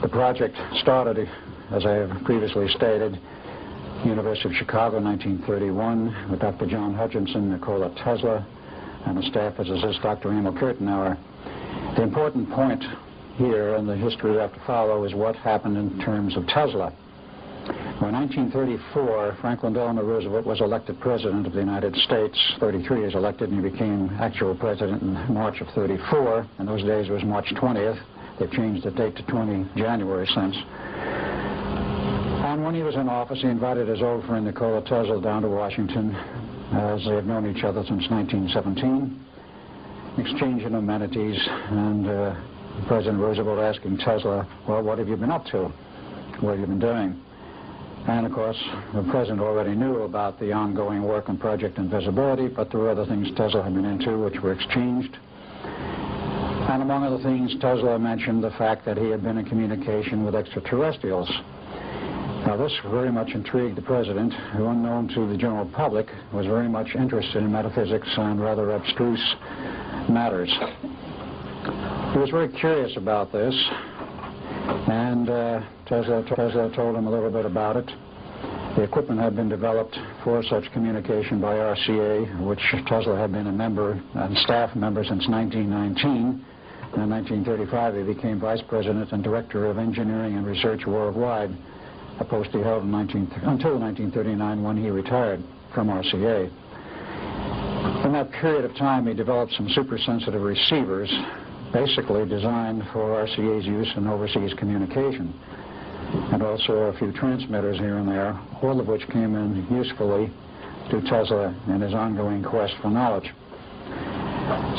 The project started, as I have previously stated, University of Chicago, 1931, with Dr. John Hutchinson, Nikola Tesla, and a staff physicist, Dr. Emil Kirtenauer. The important point here in the history we have to follow is what happened in terms of Tesla. In 1934, Franklin Delano Roosevelt was elected President of the United States. 33 is elected, and he became actual President in March of 34. In those days it was March 20th. They've changed the date to 20 January since. And when he was in office, he invited his old friend Nikola Tesla down to Washington, as they had known each other since 1917, exchanging amenities, and President Roosevelt asking Tesla, well, what have you been up to? What have you been doing? And of course, the President already knew about the ongoing work on Project Invisibility, but there were other things Tesla had been into which were exchanged. And among other things, Tesla mentioned the fact that he had been in communication with extraterrestrials. Now, this very much intrigued the President, who, unknown to the general public, was very much interested in metaphysics and rather abstruse matters. He was very curious about this, and Tesla told him a little bit about it. The equipment had been developed for such communication by RCA, which Tesla had been a member and staff member since 1919. In 1935, he became Vice President and Director of Engineering and Research Worldwide, a post he held until 1939, when he retired from RCA. In that period of time, he developed some super-sensitive receivers, basically designed for RCA's use in overseas communication, and also a few transmitters here and there, all of which came in usefully to Tesla in his ongoing quest for knowledge.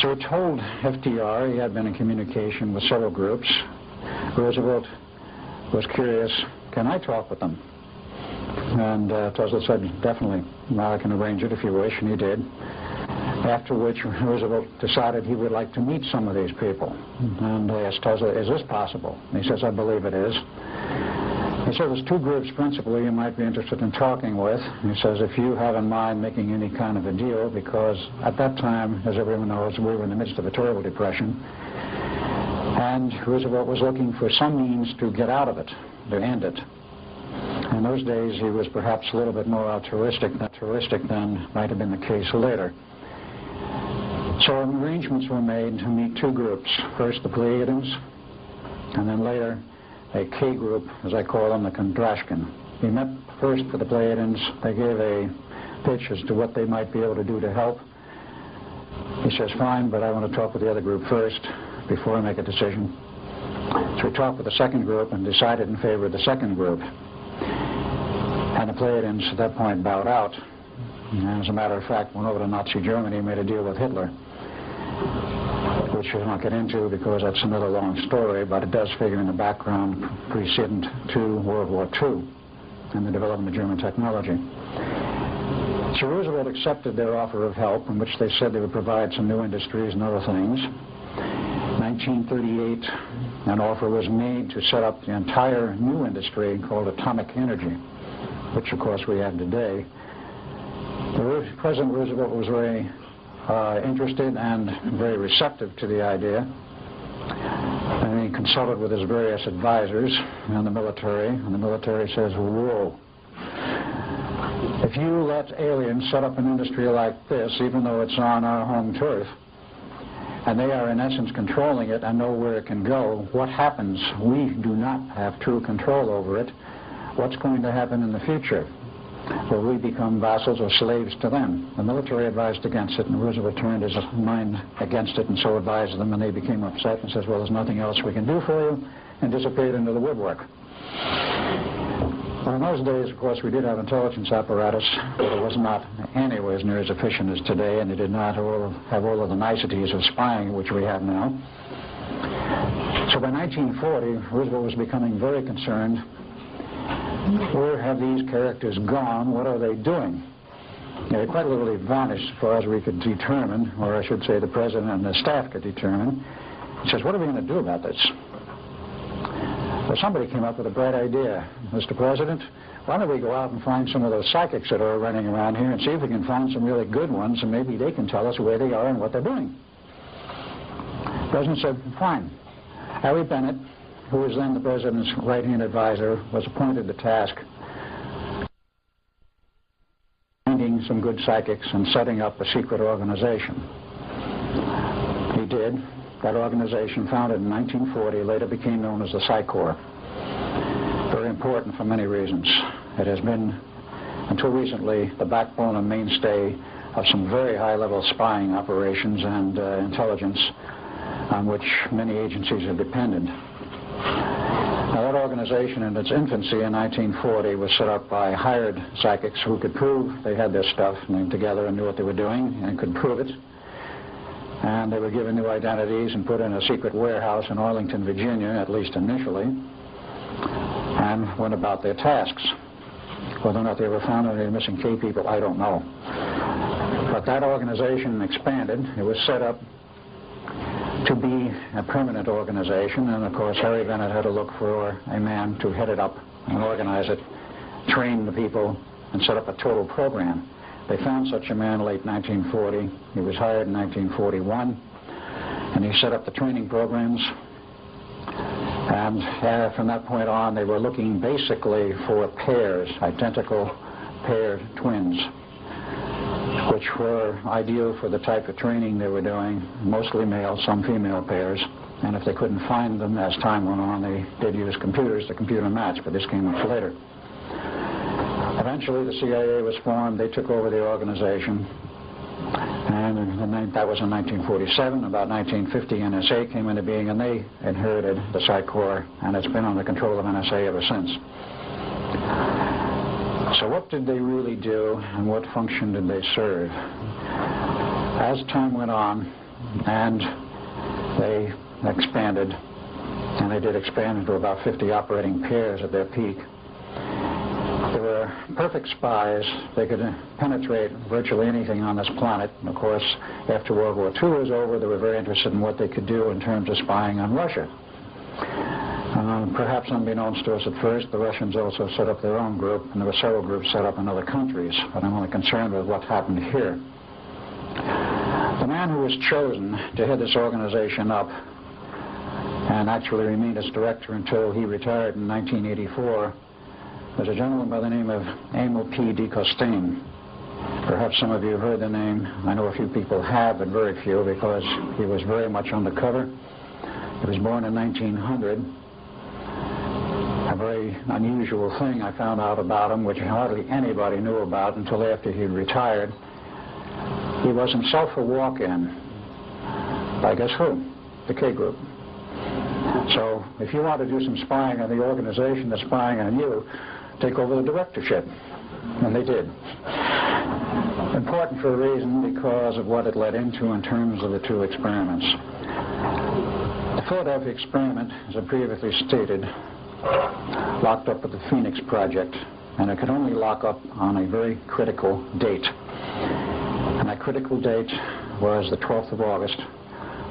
So he told FDR he had been in communication with several groups. Roosevelt was curious, can I talk with them? And Tesla said, definitely, I can arrange it if you wish, and he did. After which Roosevelt decided he would like to meet some of these people. And I asked Tesla, is this possible? And he says, I believe it is. He said, there's two groups principally you might be interested in talking with. He says, if you have in mind making any kind of a deal, because at that time, as everyone knows, we were in the midst of a terrible depression, and Roosevelt was looking for some means to get out of it, to end it. In those days, he was perhaps a little bit more altruistic than might have been the case later. So arrangements were made to meet two groups. First, the Pleiadians, and then later, a K group, as I call them, the Kondrashkin. He met first with the Pleiadians. They gave a pitch as to what they might be able to do to help. He says, fine, but I want to talk with the other group first before I make a decision. So he talked with the second group and decided in favor of the second group. And the Pleiadians at that point bowed out. And as a matter of fact, went over to Nazi Germany and made a deal with Hitler, which we'll not get into because that's another long story, but it does figure in the background precedent to World War II and the development of German technology. So Roosevelt accepted their offer of help, in which they said they would provide some new industries and other things. 1938, an offer was made to set up the entire new industry called atomic energy, which of course we have today. President Roosevelt was very interested and very receptive to the idea, and he consulted with his various advisors and the military says, whoa, if you let aliens set up an industry like this, even though it's on our home turf, and they are in essence controlling it and know where it can go, what happens? We do not have true control over it. What's going to happen in the future? Will we become vassals or slaves to them? The military advised against it, and Roosevelt turned his mind against it and so advised them, and they became upset and says, well, there's nothing else we can do for you, and disappeared into the woodwork. Well, in those days, of course, we did have intelligence apparatus, but it was not anywhere as near as efficient as today, and it did not have all of the niceties of spying, which we have now. So by 1940, Roosevelt was becoming very concerned. Where have these characters gone? What are they doing? They quite literally vanished as far as we could determine, or I should say the President and the staff could determine. He says, what are we going to do about this? Well, somebody came up with a bright idea. Mr. President, why don't we go out and find some of those psychics that are running around here and see if we can find some really good ones, and maybe they can tell us where they are and what they're doing. The President said, fine. Harry Bennett, who was then the president's right-hand advisor, was appointed the task of finding some good psychics and setting up a secret organization. He did. That organization, founded in 1940, later became known as the Corp. Very important for many reasons. It has been, until recently, the backbone and mainstay of some very high-level spying operations and intelligence on which many agencies are dependent. Now, that organization in its infancy in 1940 was set up by hired psychics who could prove they had their stuff together and knew what they were doing and could prove it. And they were given new identities and put in a secret warehouse in Arlington, Virginia, at least initially, and went about their tasks. Whether or not they ever found any missing key people, I don't know. But that organization expanded. It was set up to be a permanent organization, and of course Harry Bennett had to look for a man to head it up and organize it, train the people, and set up a total program. They found such a man in late 1940. He was hired in 1941, and he set up the training programs. And from that point on, they were looking basically for pairs, identical paired twins, which were ideal for the type of training they were doing, mostly male, some female pairs. And if they couldn't find them as time went on, they did use computers to computer match, but this came much later. Eventually, the CIA was formed. They took over the organization, and that was in 1947. About 1950, NSA came into being, and they inherited the Corp, and it's been under control of NSA ever since. So what did they really do, and what function did they serve? As time went on, and they expanded, and they did expand into about 50 operating pairs at their peak. They were perfect spies. They could penetrate virtually anything on this planet. And of course, after World War II was over, they were very interested in what they could do in terms of spying on Russia. Perhaps unbeknownst to us at first, the Russians also set up their own group, and there were several groups set up in other countries, but I'm only concerned with what happened here. The man who was chosen to head this organization up and actually remained as director until he retired in 1984 was a gentleman by the name of Emil P. de Costain. Perhaps some of you have heard the name. I know a few people have, but very few, because he was very much undercover. He was born in 1900. A very unusual thing I found out about him, which hardly anybody knew about until after he retired. He was himself a walk-in by guess who? The K Group. So if you want to do some spying on the organization that's spying on you, take over the directorship. And they did. Important for a reason, because of what it led into in terms of the two experiments. The Philadelphia experiment, as I previously stated, locked up with the Phoenix Project, and it could only lock up on a very critical date. And that critical date was the 12th of August,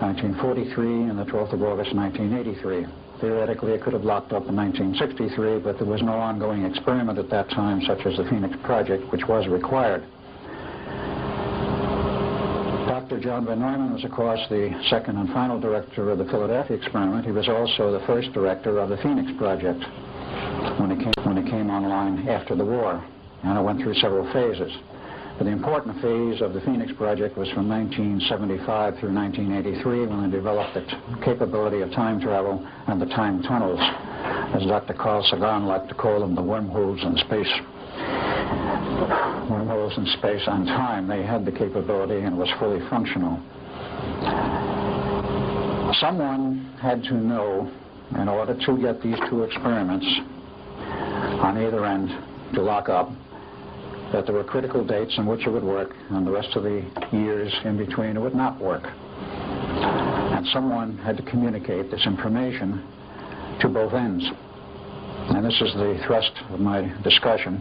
1943, and the 12th of August, 1983. Theoretically, it could have locked up in 1963, but there was no ongoing experiment at that time, such as the Phoenix Project, which was required. Dr. John Van Neumann was, of course, the second and final director of the Philadelphia experiment. He was also the first director of the Phoenix Project when it came online after the war, and it went through several phases. But the important phase of the Phoenix Project was from 1975 through 1983, when they developed the capability of time travel and the time tunnels, as Dr. Carl Sagan liked to call them, the wormholes in space. Wormholes in space and time. They had the capability and was fully functional. Someone had to know, in order to get these two experiments on either end to lock up, that there were critical dates in which it would work, and the rest of the years in between it would not work. And someone had to communicate this information to both ends. And this is the thrust of my discussion,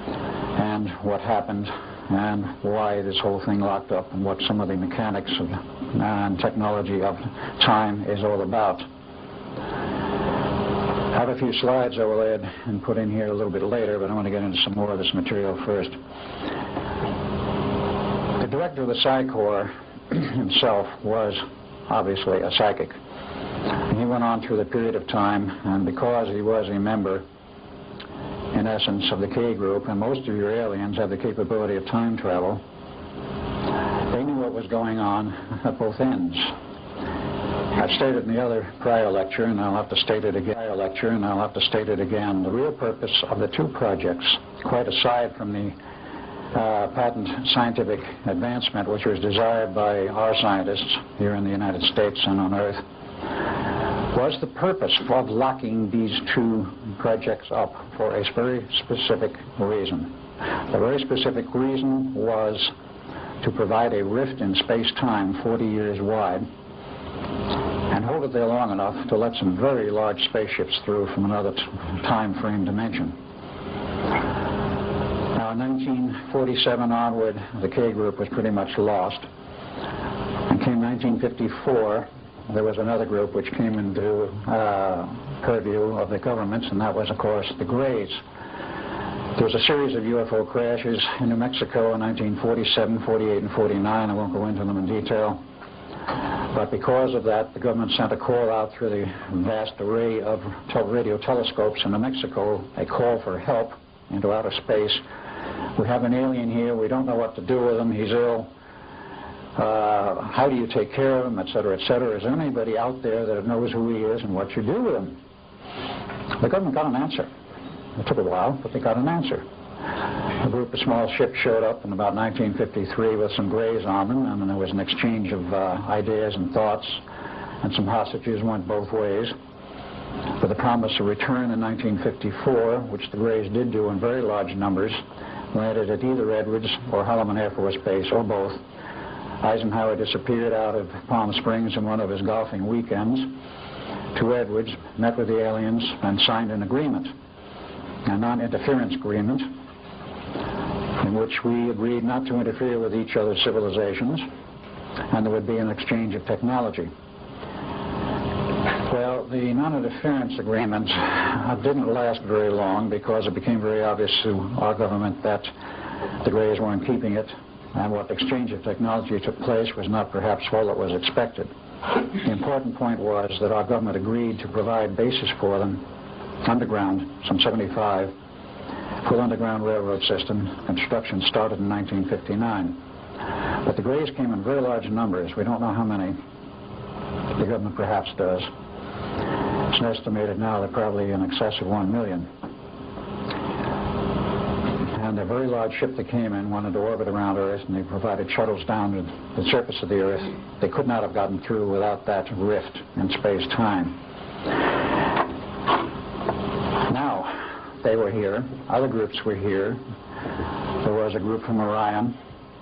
and what happened, and why this whole thing locked up, and what some of the mechanics of, and technology of time is all about. I have a few slides I will add and put in here a little bit later, but I want to get into some more of this material first. The director of the Corp himself was obviously a psychic. He went on through the period of time, and because he was a member, in essence, of the K group, and most of your aliens have the capability of time travel, they knew what was going on at both ends. I've stated in the other prior lecture, and I'll have to state it again, the real purpose of the two projects, quite aside from the patent scientific advancement, which was desired by our scientists here in the United States and on Earth, was the purpose of locking these two projects up for a very specific reason. The very specific reason was to provide a rift in space-time 40 years wide and hold it there long enough to let some very large spaceships through from another time frame dimension. Now, in 1947 onward, the K group was pretty much lost. And came 1954, there was another group which came into purview of the governments, and that was, of course, the Greys. There was a series of UFO crashes in New Mexico in 1947, 48, and 49. I won't go into them in detail. But because of that, the government sent a call out through the vast array of radio telescopes in New Mexico, a call for help into outer space. We have an alien here. We don't know what to do with him. He's ill. How do you take care of him, et cetera, et cetera? Is there anybody out there that knows who he is and what you do with him? The government got an answer. It took a while, but they got an answer. A group of small ships showed up in about 1953 with some Greys on them, and there was an exchange of ideas and thoughts, and some hostages went both ways, with a promise of return in 1954, which the Greys did do in very large numbers, landed at either Edwards or Holloman Air Force Base, or both. Eisenhower disappeared out of Palm Springs in one of his golfing weekends to Edwards, met with the aliens, and signed an agreement, a non-interference agreement, in which we agreed not to interfere with each other's civilizations, and there would be an exchange of technology. Well, the non-interference agreement didn't last very long because it became very obvious to our government that the Greys weren't keeping it, and what exchange of technology took place was not perhaps all that was expected. The important point was that our government agreed to provide bases for them underground, some 75, full underground railroad system. Construction started in 1959. But the Greys came in very large numbers. We don't know how many. The government perhaps does. It's estimated now that probably in excess of 1 million. And a very large ship that came in wanted to orbit around Earth, and they provided shuttles down to the surface of the Earth. They could not have gotten through without that rift in space-time. Now, they were here. Other groups were here. There was a group from Orion.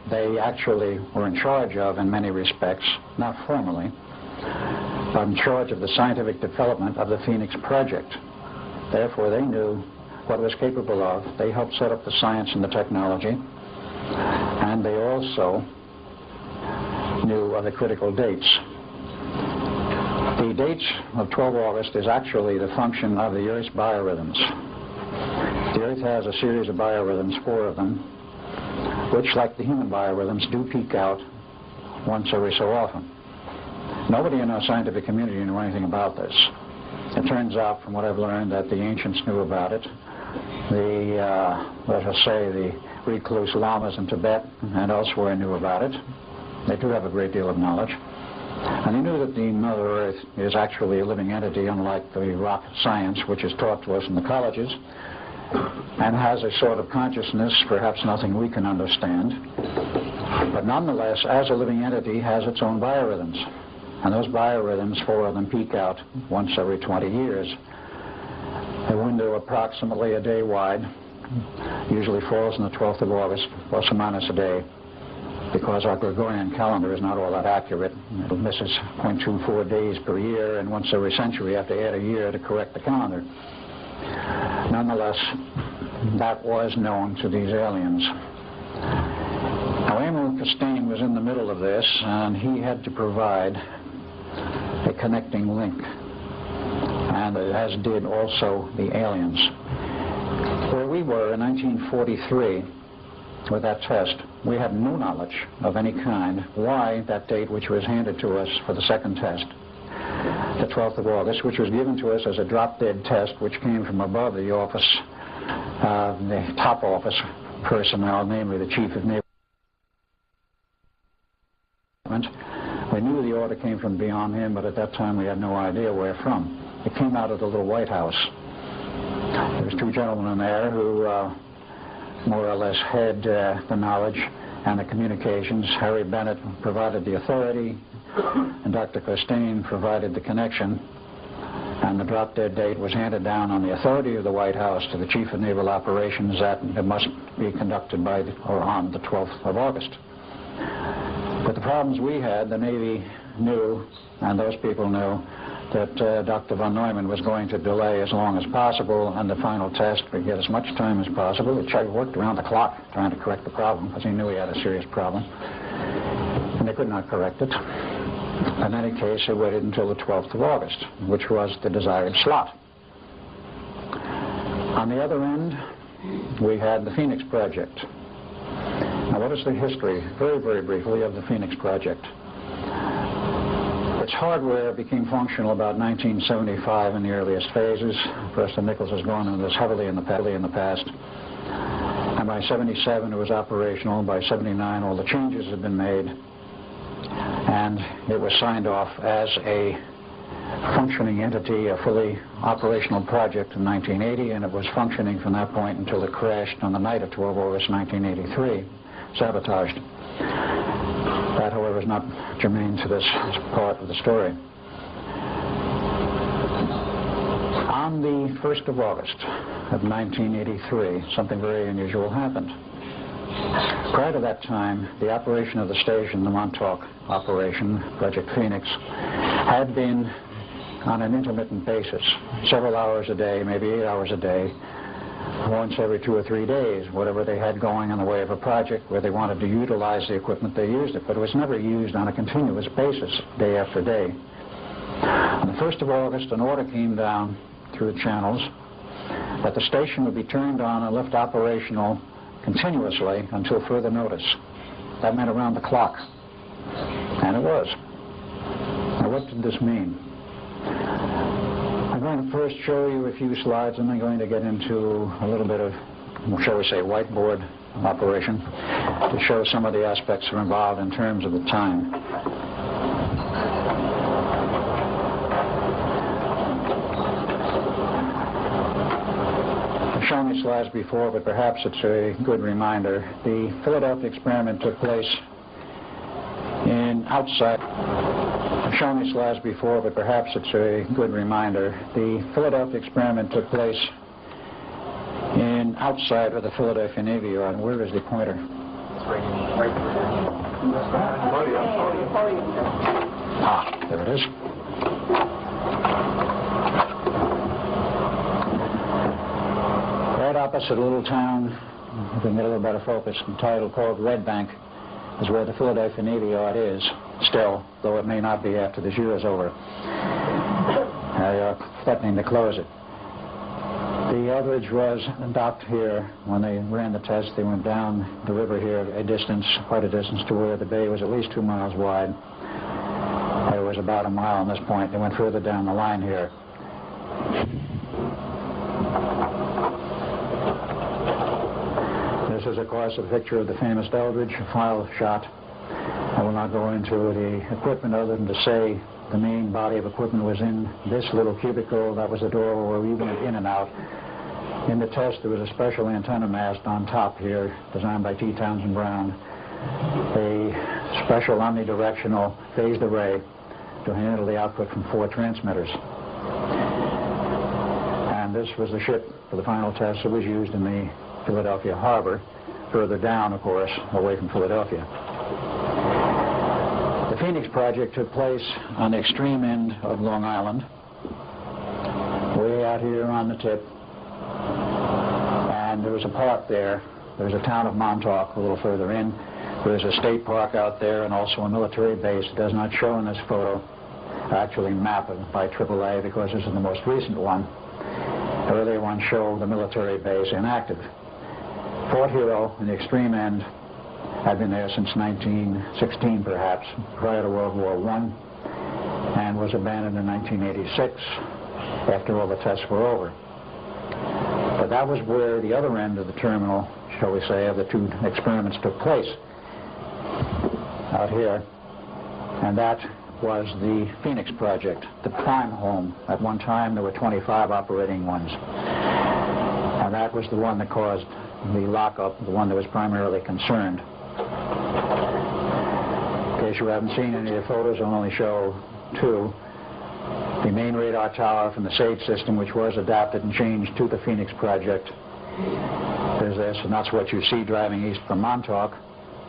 They actually were in charge of, in many respects, not formally, but in charge of the scientific development of the Phoenix Project. Therefore, they knew what it was capable of. They helped set up the science and the technology, and they also knew of the critical dates. The dates of 12 August is actually the function of the Earth's biorhythms. The Earth has a series of biorhythms, 4 of them, which, like the human biorhythms, do peak out once every so often. Nobody in our scientific community knew anything about this. It turns out, from what I've learned, that the ancients knew about it. Let us say, the recluse lamas in Tibet and elsewhere knew about it. They do have a great deal of knowledge. And they knew that the Mother Earth is actually a living entity, unlike the rock science, which is taught to us in the colleges, and has a sort of consciousness, perhaps nothing we can understand. But nonetheless, as a living entity, has its own biorhythms. And those biorhythms, 4 of them, peak out once every 20 years. A window approximately a day wide, usually falls on the 12th of August, plus or minus a day, because our Gregorian calendar is not all that accurate. It misses 0.24 days per year, and once every century you have to add a year to correct the calendar. Nonetheless, that was known to these aliens. Now, Emil Costain was in the middle of this, and he had to provide a connecting link, and as did also the aliens. Where we were in 1943 with that test, we had no knowledge of any kind why that date which was handed to us for the second test the 12th of August, which was given to us as a drop-dead test, which came from above the office, the top office personnel, namely the Chief of Naval. We knew the order came from beyond him, but at that time we had no idea where from. It came out of the little White House. There was two gentlemen in there who more or less had the knowledge and the communications. Harry Bennett provided the authority, and Dr. Costain provided the connection. And the drop-dead date was handed down on the authority of the White House to the Chief of Naval Operations that it must be conducted by or on the 12th of August. But the problems we had, the Navy knew, and those people knew, that Dr. von Neumann was going to delay as long as possible, and the final test would get as much time as possible. He worked around the clock trying to correct the problem, because he knew he had a serious problem, and they could not correct it. In any case, they waited until the 12th of August, which was the desired slot. On the other end, we had the Phoenix Project. Now, what is the history, very, very briefly, of the Phoenix Project? Its hardware became functional about 1975 in the earliest phases. President Nichols has gone into this heavily in the past. And by 77, it was operational. By 79, all the changes had been made. And it was signed off as a functioning entity, a fully operational project in 1980, and it was functioning from that point until it crashed on the night of 12 August 1983, sabotaged. That, however, is not germane to this part of the story. On the 1st of August of 1983, something very unusual happened. Prior to that time, the operation of the station, the Montauk operation, Project Phoenix, had been on an intermittent basis, several hours a day, maybe 8 hours a day, once every 2 or 3 days, whatever they had going in the way of a project where they wanted to utilize the equipment, they used it. But it was never used on a continuous basis, day after day. On the 1st of August, an order came down through the channels that the station would be turned on and left operational continuously until further notice. That meant around the clock. And it was. Now, what did this mean? I'm going to first show you a few slides, and I'm going to get into a little bit of, shall we say, whiteboard operation to show some of the aspects that are involved in terms of the time. I've shown these slides before, but perhaps it's a good reminder. The Philadelphia experiment took place in outside. I've shown these slides before, but perhaps it's a good reminder. The Philadelphia experiment took place in outside of the Philadelphia Navy Yard. Where is the pointer? Ah, there it is. Right opposite a little town, if we can get a little better focus, entitled called Red Bank, is where the Philadelphia Navy Yard is still, though it may not be after this year is over. They are threatening to close it. The Eldridge was docked here. When they ran the test, they went down the river here a distance, quite a distance, to where the bay was at least 2 miles wide. It was about a mile on this point. They went further down the line here. This is, of course, a picture of the famous Eldridge, a file shot. I will not go into the equipment other than to say the main body of equipment was in this little cubicle. That was the door where we went in and out. In the test, there was a special antenna mast on top here, designed by T. Townsend Brown, a special omnidirectional phased array to handle the output from 4 transmitters. And this was the ship for the final test that was used in the Philadelphia harbor, further down, of course, away from Philadelphia. The Phoenix Project took place on the extreme end of Long Island, way out here on the tip. And there was a park there. There was a town of Montauk a little further in. There was a state park out there and also a military base. It does not show in this photo, actually mapped by AAA, because this is the most recent one. The earlier ones show the military base inactive. Fort Hero, in the extreme end, had been there since 1916, perhaps, prior to World War I. and was abandoned in 1986 after all the tests were over. But that was where the other end of the terminal, shall we say, of the two experiments took place, out here. And that was the Phoenix project, the prime home. At one time there were 25 operating ones. And that was the one that caused the lockup, the one that was primarily concerned. In case you haven't seen any of the photos, I'll only show two. The main radar tower from the SAGE system, which was adapted and changed to the Phoenix project. There's this, and that's what you see driving east from Montauk.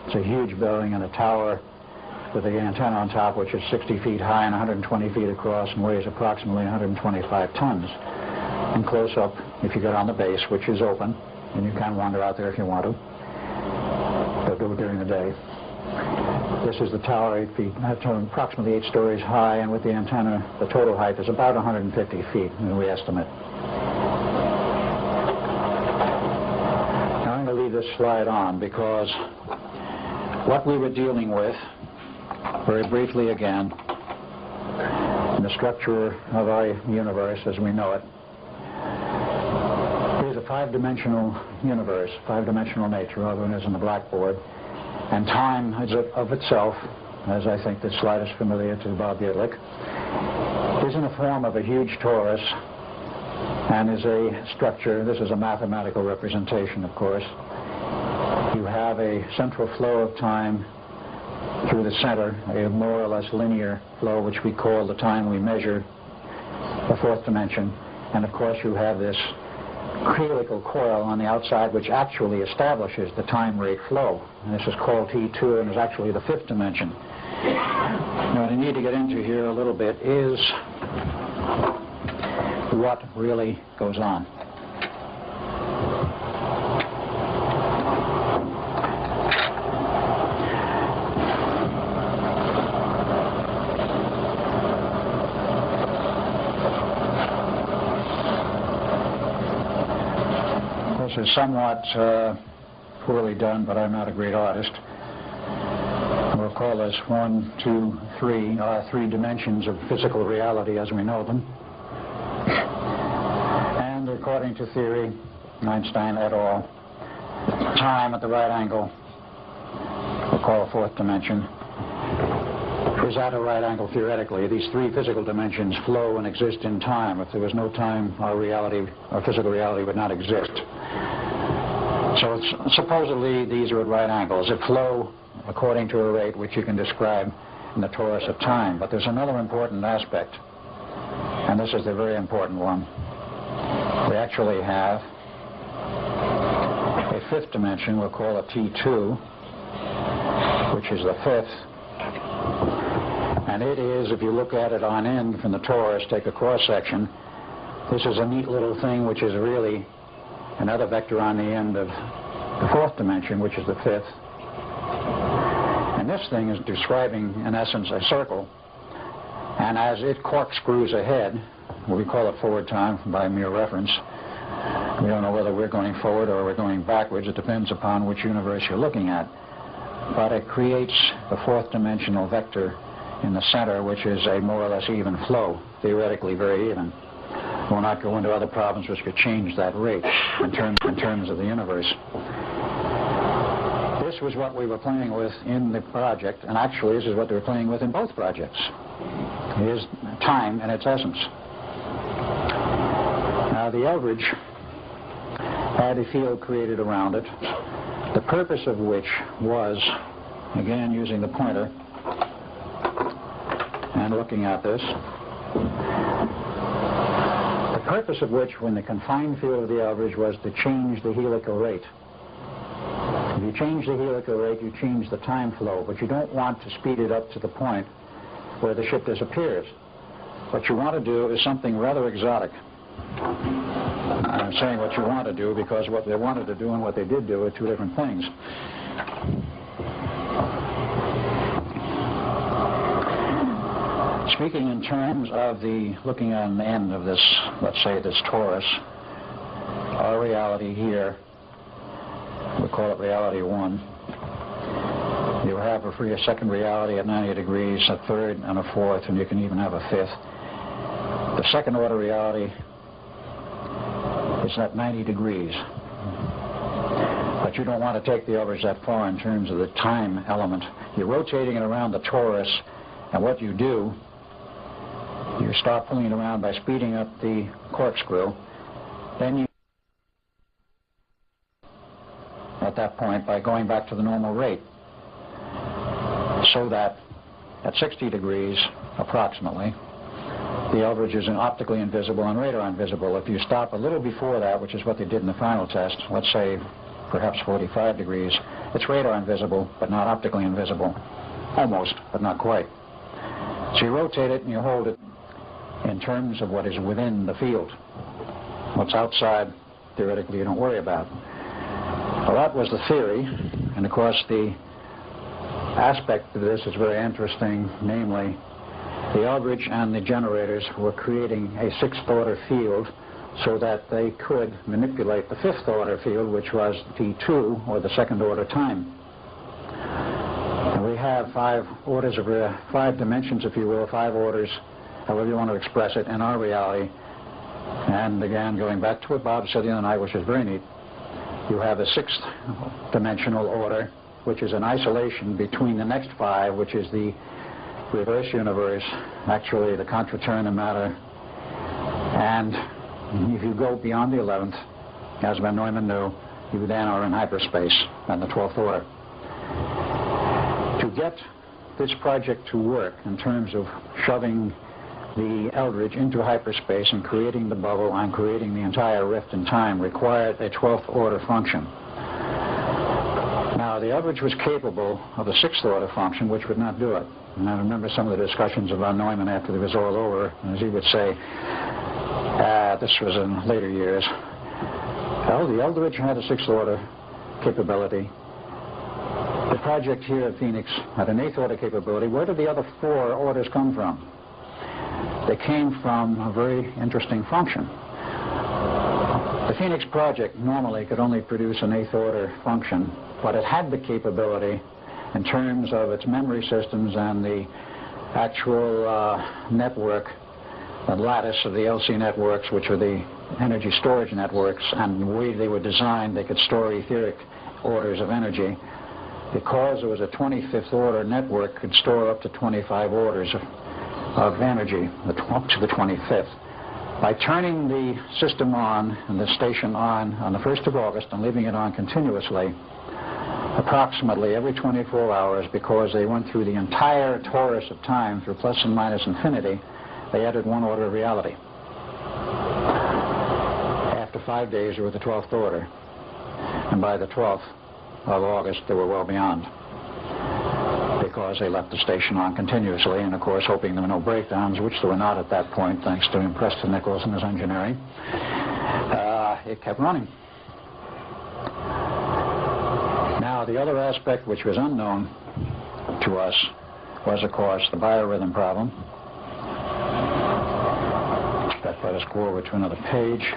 It's a huge building and a tower with the antenna on top, which is 60 feet high and 120 feet across and weighs approximately 125 tons. And close up, if you get on the base, which is open, and you can wander out there if you want to. They'll do it during the day. This is the tower, 8 feet, approximately 8 stories high, and with the antenna, the total height is about 150 feet, we estimate. Now I'm going to leave this slide on because what we were dealing with, very briefly again, in the structure of our universe as we know it, is a five-dimensional universe, five-dimensional nature, other than is in the blackboard. And time is of itself, as I think this slide is familiar to Bob Yedlick, is in the form of a huge torus and is a structure. This is a mathematical representation, of course. You have a central flow of time through the center, a more or less linear flow, which we call the time we measure, the fourth dimension. And of course you have this helical coil on the outside, which actually establishes the time rate flow. And this is called T2 and is actually the fifth dimension. Now what I need to get into here a little bit is what really goes on. This is somewhat poorly done, but I'm not a great artist. We'll call this 1, 2, 3, three dimensions of physical reality as we know them. And according to theory, Einstein et al., time at the right angle, we'll call a fourth dimension, is at a right angle theoretically. These three physical dimensions flow and exist in time. If there was no time, our reality, our physical reality would not exist. So supposedly these are at right angles. They flow according to a rate which you can describe in the torus of time. But there's another important aspect, and this is the very important one. We actually have a fifth dimension, we'll call it T2, which is the fifth. And it is, if you look at it on end from the torus, take a cross-section, this is a neat little thing which is really another vector on the end of the fourth dimension, which is the fifth. And this thing is describing, in essence, a circle. And as it corkscrews ahead, we call it forward time by mere reference. We don't know whether we're going forward or we're going backwards. It depends upon which universe you're looking at. But it creates the fourth dimensional vector in the center, which is a more or less even flow, theoretically very even. We'll not go into other problems which could change that rate in terms of the universe. This was what we were playing with in the project, and actually this is what they were playing with in both projects. It is time in its essence. Now the average had a field created around it, the purpose of which was, again using the pointer and looking at this, the purpose of which, when the confined field of the average, was to change the helical rate. If you change the helical rate, you change the time flow, but you don't want to speed it up to the point where the ship disappears. What you want to do is something rather exotic. I'm saying what you want to do because what they wanted to do and what they did do are two different things. Speaking in terms of the, looking on the end of this, let's say this torus, our reality here, we'll call it reality 1, You have a second reality at 90 degrees, a third and a fourth, and you can even have a fifth. The second order reality is at 90 degrees. But you don't want to take the average that far in terms of the time element. You're rotating it around the torus, and what you do, you start pulling it around by speeding up the corkscrew. Then you, at that point, by going back to the normal rate, so that at 60 degrees, approximately, the average is optically invisible and radar invisible. If you stop a little before that, which is what they did in the final test, let's say perhaps 45 degrees, it's radar invisible, but not optically invisible. Almost, but not quite. So you rotate it and you hold it in terms of what is within the field. What's outside, theoretically, you don't worry about. Well, that was the theory, and of course the aspect of this is very interesting, namely the Eldridge and the generators were creating a sixth order field so that they could manipulate the fifth order field, which was T2, or the second order time. And we have five dimensions, if you will, five orders, however you want to express it, in our reality. And again, going back to what Bob said the other night, which is very neat, you have a sixth dimensional order, which is an isolation between the next five, which is the reverse universe, actually the contraturn matter. And if you go beyond the 11th, as Van Neumann knew, you then are in hyperspace and the 12th order. To get this project to work in terms of shoving the Eldridge into hyperspace and creating the bubble and creating the entire rift in time required a 12th order function. Now, the Eldridge was capable of a sixth order function, which would not do it. And I remember some of the discussions of Van Neumann after it was all over, as he would say, this was in later years, well, the Eldridge had a sixth order capability. The project here at Phoenix had an eighth order capability. Where did the other four orders come from? They came from a very interesting function. The Phoenix project normally could only produce an eighth order function, but it had the capability in terms of its memory systems and the actual network, the lattice of the LC networks, which are the energy storage networks, and the way they were designed, they could store etheric orders of energy. Because it was a 25th order network, could store up to 25 orders of energy, up to the 25th. By turning the system on and the station on the 1st of August and leaving it on continuously, approximately every 24 hours, because they went through the entire torus of time through plus and minus infinity, they added one order of reality. After 5 days, they were the 12th order. And by the 12th of August, they were well beyond, because they left the station on continuously, and of course hoping there were no breakdowns, which there were not at that point, thanks to Preston Nichols and his engineering. It kept running. Now, the other aspect which was unknown to us was, of course, the biorhythm problem. That let us go over to another page.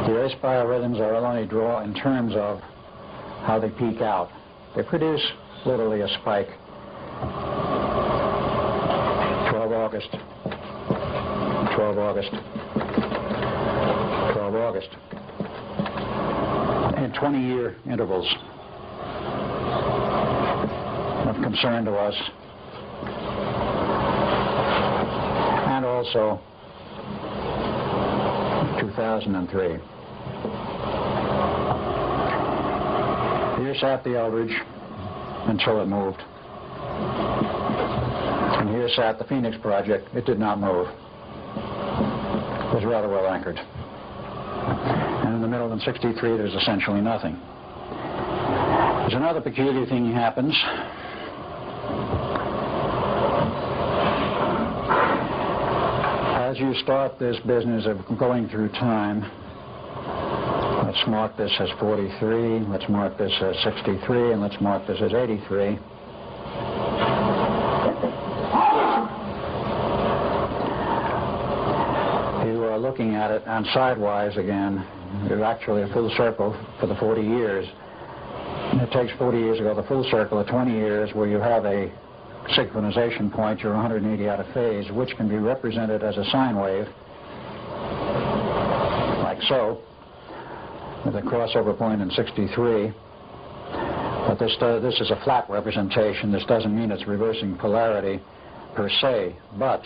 The Earth's biorhythms are only drawn in terms of how they peak out. They produce literally a spike. 12 August, 12 August, 12 August. In 20-year intervals of concern to us. And also 2003. Here sat the Eldridge until it moved. And here sat the Phoenix project. It did not move. It was rather well anchored. And in the middle in 63, there's essentially nothing. There's another peculiar thing happens. As you start this business of going through time, let's mark this as 43, let's mark this as 63, and let's mark this as 83. looking at it and sidewise again, is actually a full circle for the 40 years. And it takes 40 years to go the full circle of 20 years where you have a synchronization point, you're 180 out of phase, which can be represented as a sine wave, like so, with a crossover point in 63. But this is a flat representation. This doesn't mean it's reversing polarity per se, but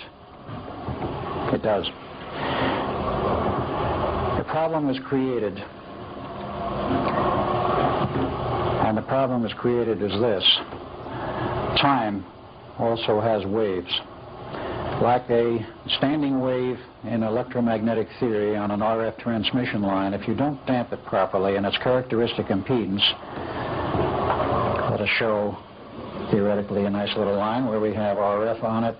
it does. The problem was created, and the problem was created is this. Time also has waves. Like a standing wave in electromagnetic theory on an RF transmission line, if you don't damp it properly and its characteristic impedance, let us show theoretically a nice little line where we have RF on it,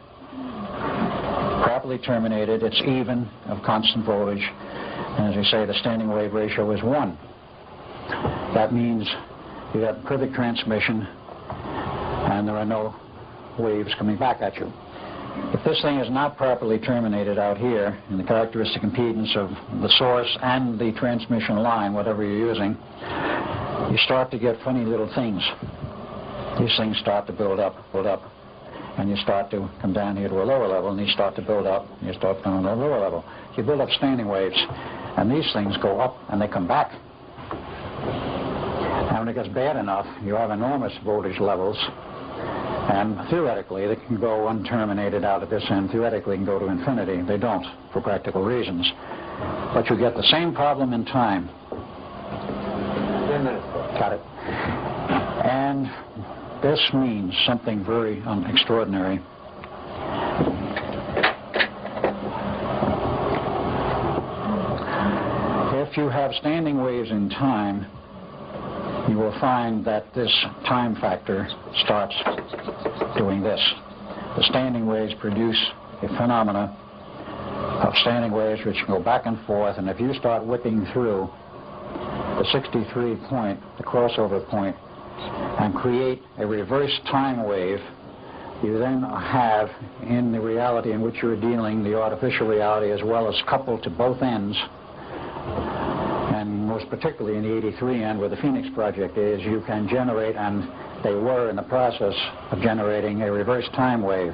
properly terminated, it's even of constant voltage, and as we say, the standing wave ratio is 1. That means you have perfect transmission and there are no waves coming back at you. If this thing is not properly terminated out here in the characteristic impedance of the source and the transmission line, whatever you're using, you start to get funny little things. These things start to build up, and you start to come down here to a lower level, and these start to build up, and you start going to a lower level. You build up standing waves, and these things go up, and they come back. And when it gets bad enough, you have enormous voltage levels, and theoretically, they can go unterminated out at this end. Theoretically, can go to infinity. They don't, for practical reasons. But you get the same problem in time. 10 minutes. Got it. And this means something very extraordinary. If you have standing waves in time, you will find that this time factor starts doing this. The standing waves produce a phenomena of standing waves which go back and forth, and if you start whipping through the 63 point, the crossover point, and create a reverse time wave, you then have, in the reality in which you're dealing, the artificial reality as well as coupled to both ends, and most particularly in the 83 end where the Phoenix project is, you can generate, and they were in the process of generating, a reverse time wave.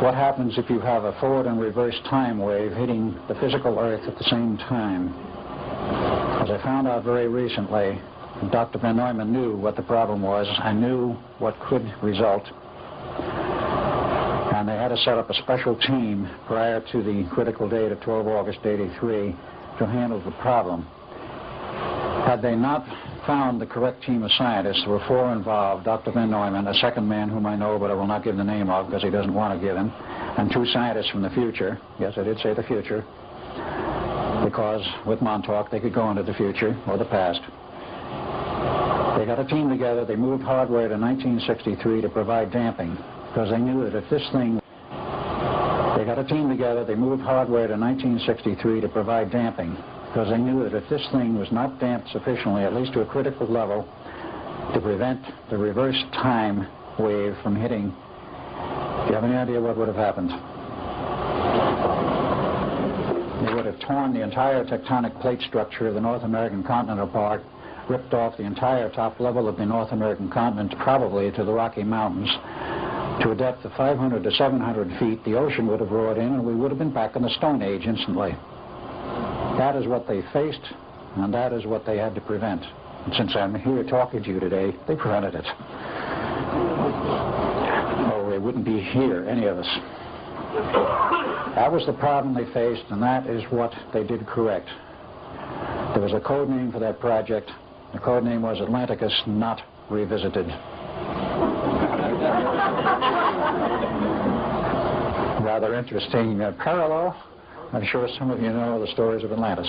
What happens if you have a forward and reverse time wave hitting the physical Earth at the same time? As I found out very recently, Dr. Van Neumann knew what the problem was and knew what could result. And they had to set up a special team prior to the critical date of 12 August 83 to handle the problem. Had they not found the correct team of scientists, there were 4 involved: Dr. Van Neumann, a second man whom I know but I will not give the name of because he doesn't want to give him, and 2 scientists from the future. Yes, I did say the future, because with Montauk they could go into the future or the past. They got a team together. They moved hardware to 1963 to provide damping, because they knew that if this thing... They got a team together. They moved hardware to 1963 to provide damping, because they knew that if this thing was not damped sufficiently, at least to a critical level, to prevent the reverse time wave from hitting, do you have any idea what would have happened? They would have torn the entire tectonic plate structure of the North American continent apart, ripped off the entire top level of the North American continent, probably to the Rocky Mountains, to a depth of 500 to 700 feet. The ocean would have roared in, and we would have been back in the Stone Age instantly. That is what they faced, and that is what they had to prevent. And since I'm here talking to you today, they prevented it. Or they wouldn't be here, any of us. That was the problem they faced, and that is what they did correct. There was a code name for that project. The code name was Atlanticus Not Revisited. Rather interesting parallel. I'm sure some of you know the stories of Atlantis.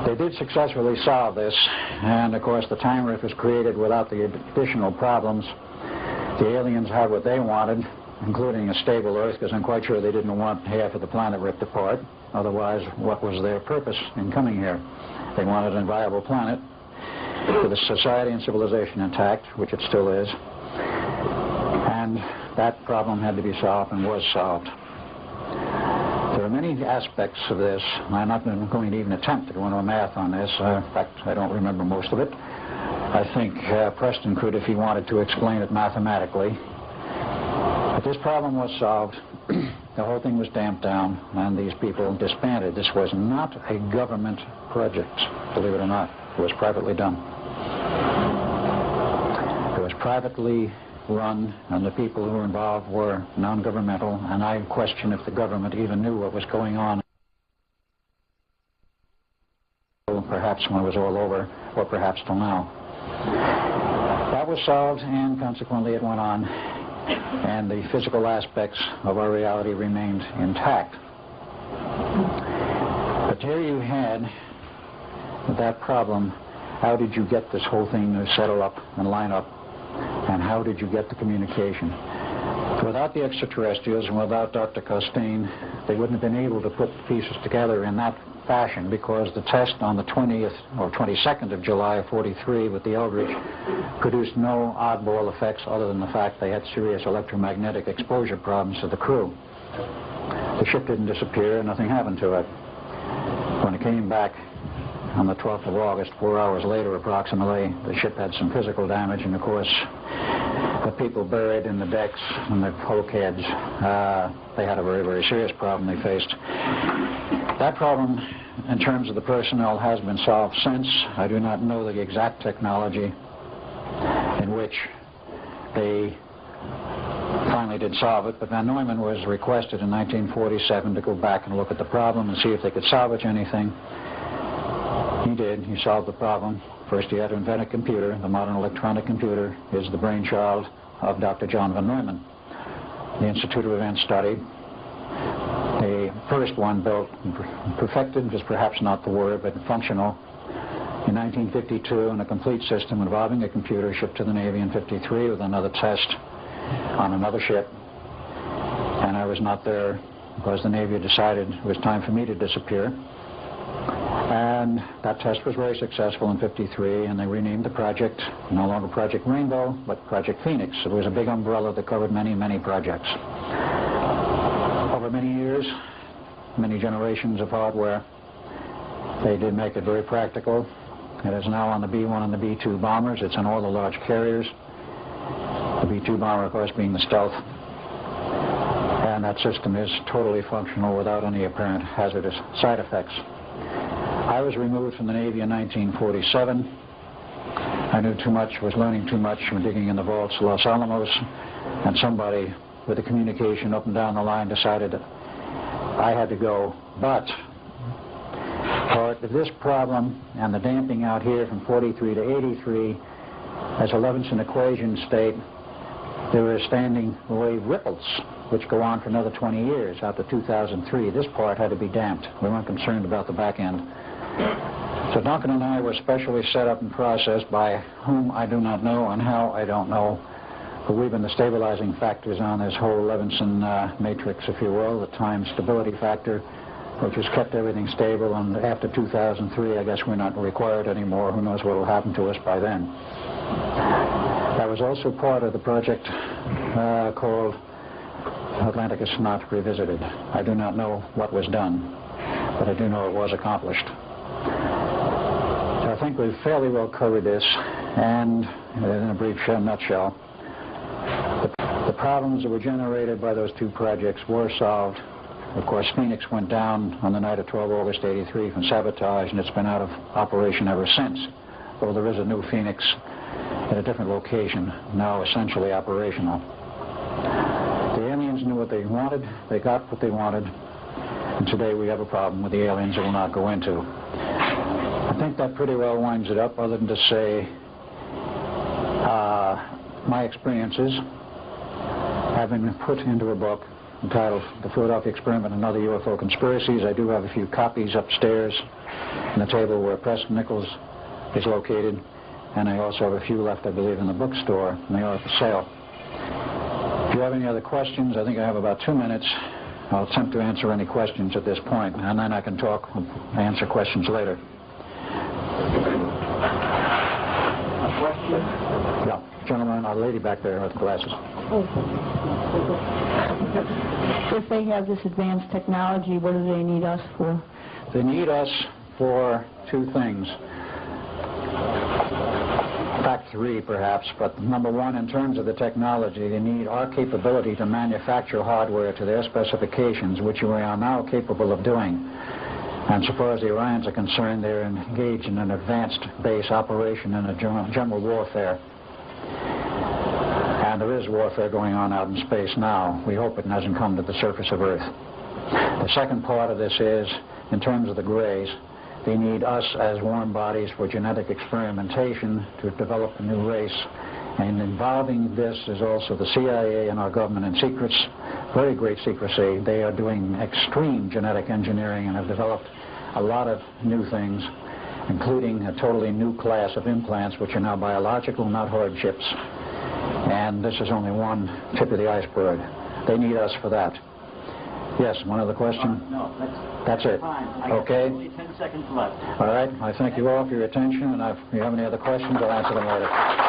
They did successfully solve this, and of course the time rift was created without the additional problems. The aliens had what they wanted, including a stable Earth, because I'm quite sure they didn't want half of the planet ripped apart. Otherwise, what was their purpose in coming here? They wanted a viable planet with a society and civilization intact, which it still is. And that problem had to be solved and was solved. There are many aspects of this. I'm not going to even attempt to go into a math on this. In fact, I don't remember most of it. I think Preston could if he wanted to explain it mathematically. But this problem was solved. The whole thing was damped down, and these people disbanded. This was not a government project, believe it or not. It was privately done. It was privately run, and the people who were involved were non-governmental, and I question if the government even knew what was going on, perhaps when it was all over, or perhaps till now. That was solved, and consequently it went on, and the physical aspects of our reality remained intact. But here you had that problem. How did you get this whole thing to settle up and line up? And how did you get the communication? Without the extraterrestrials and without Dr. Costain, they wouldn't have been able to put the pieces together in that fashion, because the test on the 20th or 22nd of July of 43 with the Eldridge produced no oddball effects other than the fact they had serious electromagnetic exposure problems to the crew. The ship didn't disappear, nothing happened to it. When it came back on the 12th of August, 4 hours later approximately, the ship had some physical damage, and of course the people buried in the decks and the bulkheads, they had a very, very serious problem they faced. That problem, in terms of the personnel, has been solved since. I do not know the exact technology in which they finally did solve it, but Van Neumann was requested in 1947 to go back and look at the problem and see if they could salvage anything. He did. He solved the problem. First, he had to invent a computer. The modern electronic computer is the brainchild of Dr. John Van Neumann. The Institute of Advanced Study, the first one built, perfected is perhaps not the word, but functional, in 1952, and a complete system involving a computer shipped to the Navy in 53 with another test on another ship. And I was not there because the Navy decided it was time for me to disappear. And that test was very successful in 53, and they renamed the project, no longer Project Rainbow, but Project Phoenix. It was a big umbrella that covered many, many projects. Over many years, many generations of hardware, they did make it very practical. It is now on the B-1 and the B-2 bombers. It's on all the large carriers. The B-2 bomber, of course, being the stealth. And that system is totally functional without any apparent hazardous side effects. I was removed from the Navy in 1947. I knew too much, was learning too much from digging in the vaults of Los Alamos, and somebody with the communication up and down the line decided that I had to go. But part of this problem and the damping out here from 43 to 83, as a Levinson equation state, there were standing wave ripples which go on for another 20 years out to 2003. This part had to be damped. We weren't concerned about the back end. So Duncan and I were specially set up and processed, by whom I do not know and how I don't know. But we've been the stabilizing factors on this whole Levinson matrix, if you will, the time stability factor, which has kept everything stable. And after 2003, I guess we're not required anymore. Who knows what will happen to us by then. That was also part of the project called Atlanticus Not Revisited. I do not know what was done, but I do know it was accomplished. So I think we've fairly well covered this, and in a brief nutshell, the problems that were generated by those two projects were solved. Of course, Phoenix went down on the night of 12 August 83 from sabotage, and it's been out of operation ever since. Though there is a new Phoenix at a different location, now essentially operational. The aliens knew what they wanted, they got what they wanted, and today we have a problem with the aliens that we'll not go into. I think that pretty well winds it up, other than to say my experiences have been put into a book entitled The Philadelphia Experiment and Other UFO Conspiracies. I do have a few copies upstairs on the table where Preston Nichols is located, and I also have a few left, I believe, in the bookstore, and they are for sale. If you have any other questions, I think I have about 2 minutes. I'll attempt to answer any questions at this point, and then I can talk and answer questions later. A question? Yeah, gentleman, a lady back there with glasses. If they have this advanced technology, what do they need us for? They need us for two things. In fact, three perhaps, but number one, in terms of the technology, they need our capability to manufacture hardware to their specifications, which we are now capable of doing. And so far as the Orions are concerned, they're engaged in an advanced base operation in a general warfare. And there is warfare going on out in space now. We hope it hasn't come to the surface of Earth. The second part of this is, in terms of the Greys, they need us as warm bodies for genetic experimentation to develop a new race. And involving this is also the CIA and our government in secrets, very great secrecy. They are doing extreme genetic engineering and have developed a lot of new things, including a totally new class of implants which are now biological, not hard chips. And this is only one tip of the iceberg. They need us for that. Yes, one other question? No, that's it. Fine. Okay. Only 10 seconds left. All right. I thank you all for your attention, and if you have any other questions, I'll answer them later.